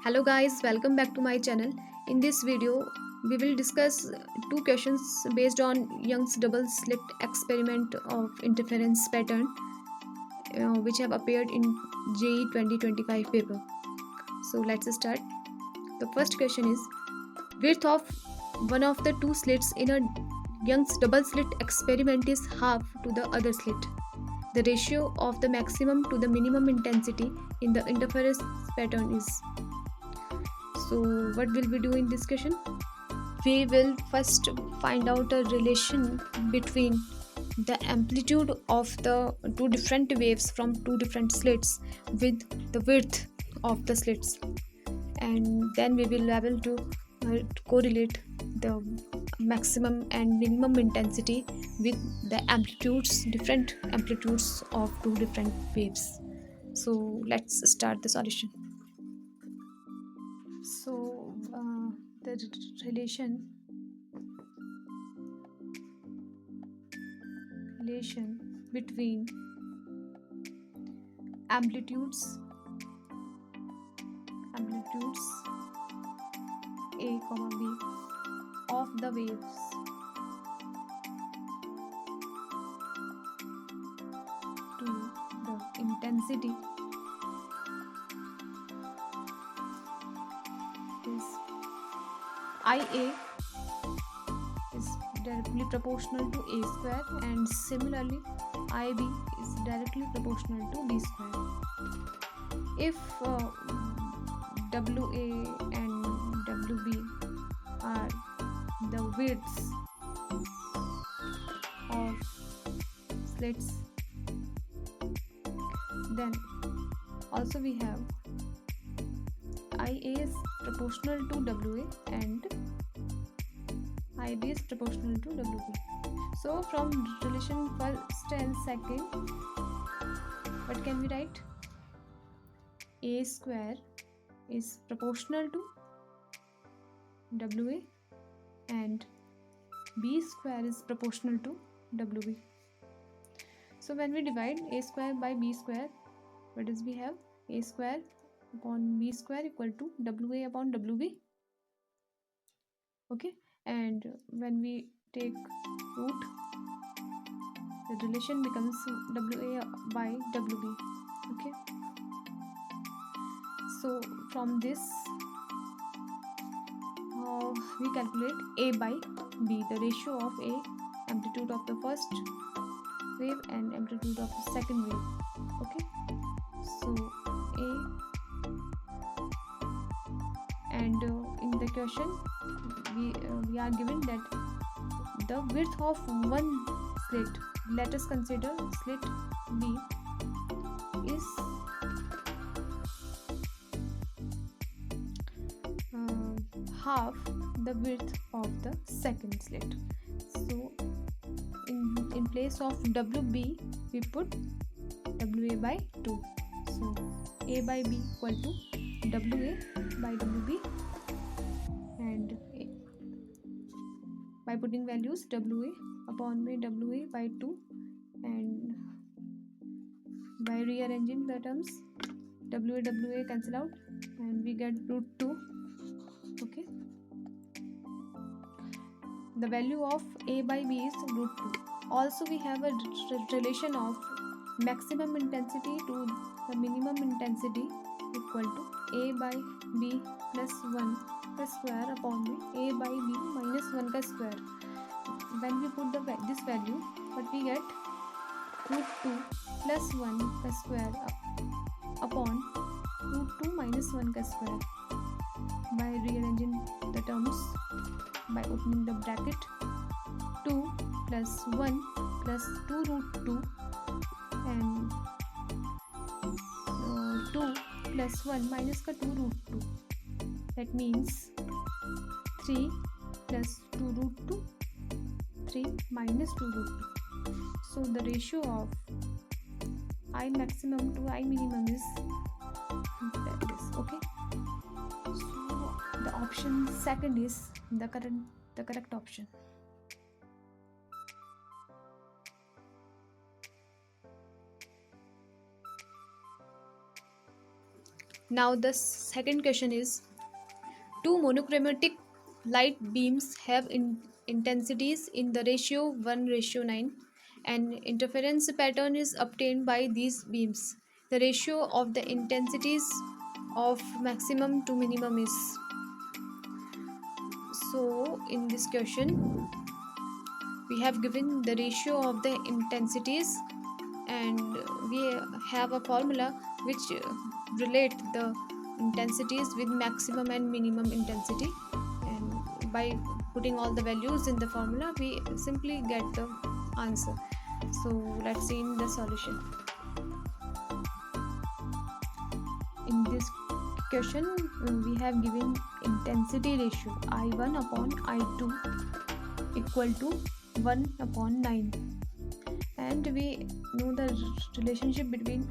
Hello guys, welcome back to my channel. In this video, we will discuss two questions based on Young's double slit experiment of interference pattern which have appeared in JEE 2025 paper. So let's start. The first question is, width of one of the two slits in a Young's double slit experiment is half to the other slit. The ratio of the maximum to the minimum intensity in the interference pattern is. So what will we do in this question? We will first find out a relation between the amplitude of the two different waves from two different slits with the width of the slits, and then we will be able to correlate the maximum and minimum intensity with the different amplitudes of two different waves. So let's start the solution. So the relation between amplitudes A, B of the waves to the intensity is IA is directly proportional to A square, and similarly IB is directly proportional to B square. If WA and WB are the widths of slits, then also we have IA is proportional to WA and IB is proportional to WB. So from relation first and second, what can we write? A square is proportional to WA and B square is proportional to WB. So when we divide A square by B square, what does we have? A square upon B square equal to WA upon WB. Okay, and when we take root, the relation becomes WA by WB. Okay, so from this we calculate A by B, the ratio of A, amplitude of the first wave and amplitude of the second wave. Okay, so A, and in the question we are given that the width of one slit, let us consider slit B, is half the width of the second slit. So in place of WB we put WA by 2. So A by B equal to WA by WB, and by putting values WA upon WA by 2, and by rearranging the terms WA cancel out and we get root 2. Okay, the value of A by B is root 2. Also we have a relation of maximum intensity to the minimum intensity equal to A by B plus 1 का square upon A by B minus 1 का square. When we put this value, what we get? Root 2 plus 1 का square upon root 2 minus 1 का square. By rearranging the terms, by opening the bracket, 2 plus 1 plus 2 root 2 and 2 plus 1 minus का 2 root 2. That means 3 plus 2 root 2, 3 minus 2 root 2. So the ratio of I maximum to I minimum is like this. Okay, so the option second is the correct option. Now the second question is, two monochromatic light beams have intensities in the ratio 1:9 and interference pattern is obtained by these beams. The ratio of the intensities of maximum to minimum is. So in this question we have given the ratio of the intensities and we have a formula which relate the intensities with maximum and minimum intensity, and by putting all the values in the formula we simply get the answer. So let's see in the solution. In this question we have given intensity ratio I1 upon I2 equal to 1 upon 9, and we know the relationship between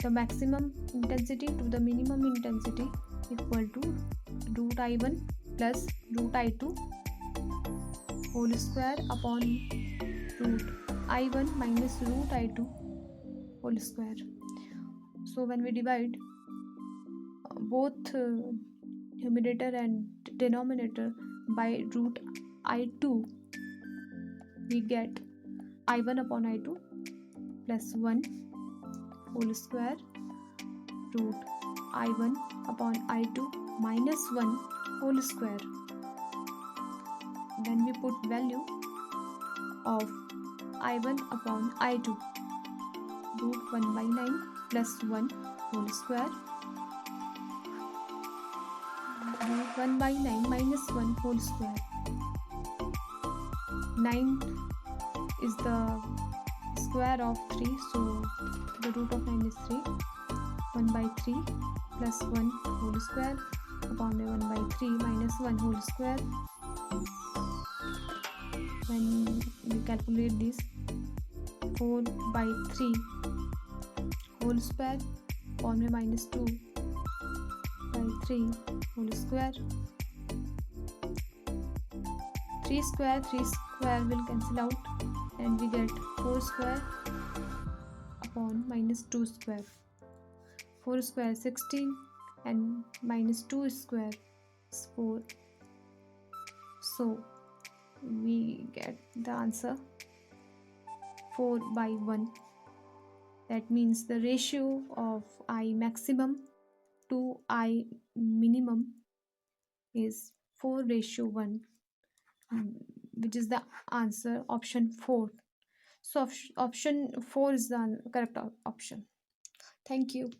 the maximum intensity to the minimum intensity equal to root I1 plus root I2 whole square upon root I1 minus root I2 whole square. So when we divide both numerator and denominator by root I2, we get I1 upon I2 plus 1 whole square root I1 upon I2 minus 1 whole square. Then we put value of I1 upon I2 root 1 by 9 plus 1 whole square root 1 by 9 minus 1 whole square. 9 is the square of 3, so the root of 9 is 3. 1 by 3 plus 1 whole square upon 1 by 3 minus 1 whole square. When we calculate this, 4 by 3 whole square upon minus 2 by 3 whole square. 3 square will cancel out and we get 4 square upon minus 2 square. 4 square 16 and minus 2 square is 4. So we get the answer 4 by 1. That means the ratio of I maximum to I minimum is 4:1, which is the answer option 4. So option 4 is the correct option. Thank you.